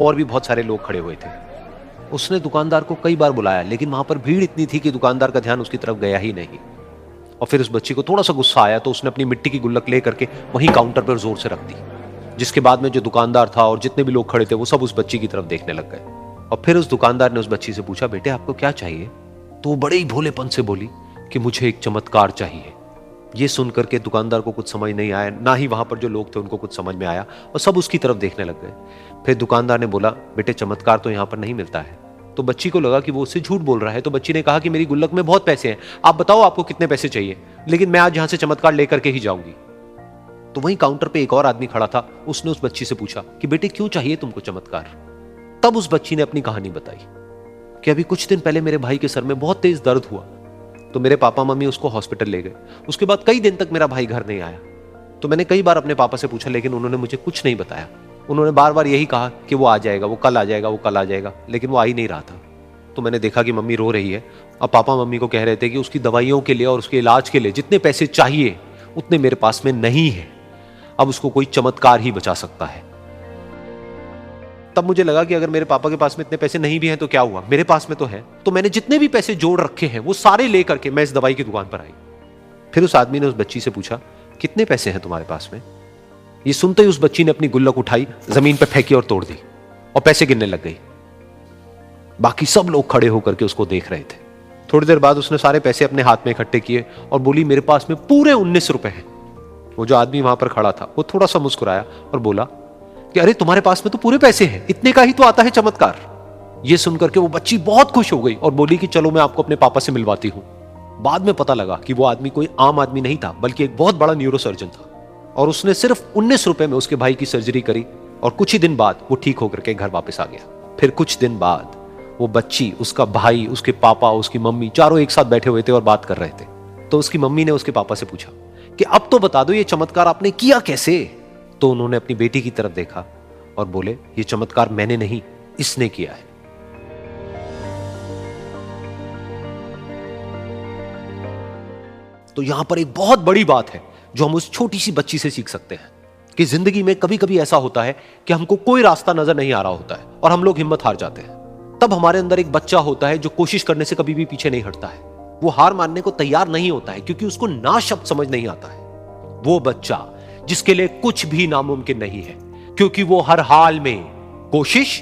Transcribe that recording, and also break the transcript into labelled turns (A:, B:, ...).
A: और भी बहुत सारे लोग खड़े हुए थे। उसने दुकानदार को कई बार बुलाया, लेकिन वहां पर भीड़ इतनी थी कि दुकानदार का ध्यान उसकी तरफ गया ही नहीं। और फिर उस बच्ची को थोड़ा सा गुस्सा आया तो उसने अपनी मिट्टी की गुल्लक ले करके वहीं काउंटर पर जोर से रख दी, जिसके बाद में जो दुकानदार था और जितने भी लोग खड़े थे वो सब उस बच्ची की तरफ देखने लग गए। और फिर उस दुकानदार ने उस बच्ची से पूछा, बेटे आपको क्या चाहिए? तो वो बड़े ही भोलेपन से बोली कि मुझे एक चमत्कार चाहिए। ये सुनकर के दुकानदार को कुछ समझ नहीं आया, ना ही वहां पर जो लोग थे उनको कुछ समझ में आया, और सब उसकी तरफ देखने लग गए। फिर दुकानदार ने बोला, बेटे चमत्कार तो यहां पर नहीं मिलता है। तो बच्ची को लगा कि वो उससे झूठ बोल रहा है, तो बच्ची ने कहा कि मेरी गुल्लक में बहुत पैसे हैं, आप बताओ आपको कितने पैसे चाहिए, लेकिन मैं आज यहां से चमत्कार लेकर के ही जाऊंगी। तो वहीं काउंटर पे एक और आदमी खड़ा था, उसने उस बच्ची से पूछा कि बेटे क्यों चाहिए तुमको चमत्कार? तब उस बच्ची ने अपनी कहानी बताई कि अभी कुछ दिन पहले मेरे भाई के सर में बहुत तेज दर्द हुआ, तो मेरे पापा मम्मी उसको हॉस्पिटल ले गए। उसके बाद कई दिन तक मेरा भाई घर नहीं आया। तो मैंने कई बार अपने पापा से पूछा, लेकिन उन्होंने मुझे कुछ नहीं बताया। उन्होंने बार बार यही कहा कि वो आ जाएगा, वो कल आ जाएगा, वो कल आ जाएगा, लेकिन वो आ ही नहीं रहा था। तो मैंने देखा कि मम्मी रो रही है, और पापा मम्मी को कह रहे थे कि उसकी दवाइयों के लिए और उसके इलाज के लिए जितने पैसे चाहिए उतने मेरे पास में नहीं है, अब उसको कोई चमत्कार ही बचा सकता है। तब मुझे लगा कि अगर मेरे पापा के पास में इतने पैसे नहीं भी हैं तो क्या हुआ, मेरे पास में तो है। तो मैंने जितने भी पैसे जोड़ रखे हैं वो सारे लेकर के मैं इस दवाई की दुकान पर आई। फिर उस आदमी ने उस बच्ची से पूछा, कितने पैसे हैं तुम्हारे पास में? ये सुनते ही उस बच्ची ने अपनी गुल्लक उठाई, जमीन पर फेंकी और तोड़ दी, और पैसे गिनने लग गई। बाकी सब लोग खड़े होकर के उसको देख रहे थे। थोड़ी देर बाद उसने सारे पैसे अपने हाथ में इकट्ठे किए और बोली, मेरे पास में पूरे 19 रुपए हैं। वो जो आदमी वहां पर खड़ा था वो थोड़ा सा मुस्कुराया और बोला कि अरे तुम्हारे पास में तो पूरे पैसे हैं, इतने का ही तो आता है चमत्कार। ये सुनकर के वो बच्ची बहुत खुश हो गई और बोली कि चलो मैं आपको अपने पापा से मिलवाती हूं। बाद में पता लगा कि वो आदमी कोई आम आदमी नहीं था, बल्कि एक बहुत बड़ा न्यूरोसर्जन था, और उसने सिर्फ 19 रुपए में उसके भाई की सर्जरी करी, और कुछ ही दिन बाद वो ठीक होकर के घर वापस आ गया। फिर कुछ दिन बाद वो बच्ची, उसका भाई, उसके पापा, उसकी मम्मी चारों एक साथ बैठे हुए थे और बात कर रहे थे। तो उसकी मम्मी ने उसके पापा से पूछा कि अब तो बता दो ये चमत्कार आपने किया कैसे? तो उन्होंने अपनी बेटी की तरफ देखा और बोले, ये चमत्कार मैंने नहीं, इसने किया है। तो यहां पर एक बहुत बड़ी बात है जो हम उस छोटी सी बच्ची से सीख सकते हैं कि जिंदगी में कभी कभी ऐसा होता है कि हमको कोई रास्ता नजर नहीं आ रहा होता है और हम लोग हिम्मत हार जाते हैं। तब हमारे अंदर एक बच्चा होता है जो कोशिश करने से कभी भी पीछे नहीं हटता है। वो हार मानने को तैयार नहीं होता है क्योंकि उसको ना शब्द समझ नहीं आता है। वो बच्चा जिसके लिए कुछ भी नामुमकिन नहीं है, क्योंकि वो हर हाल में कोशिश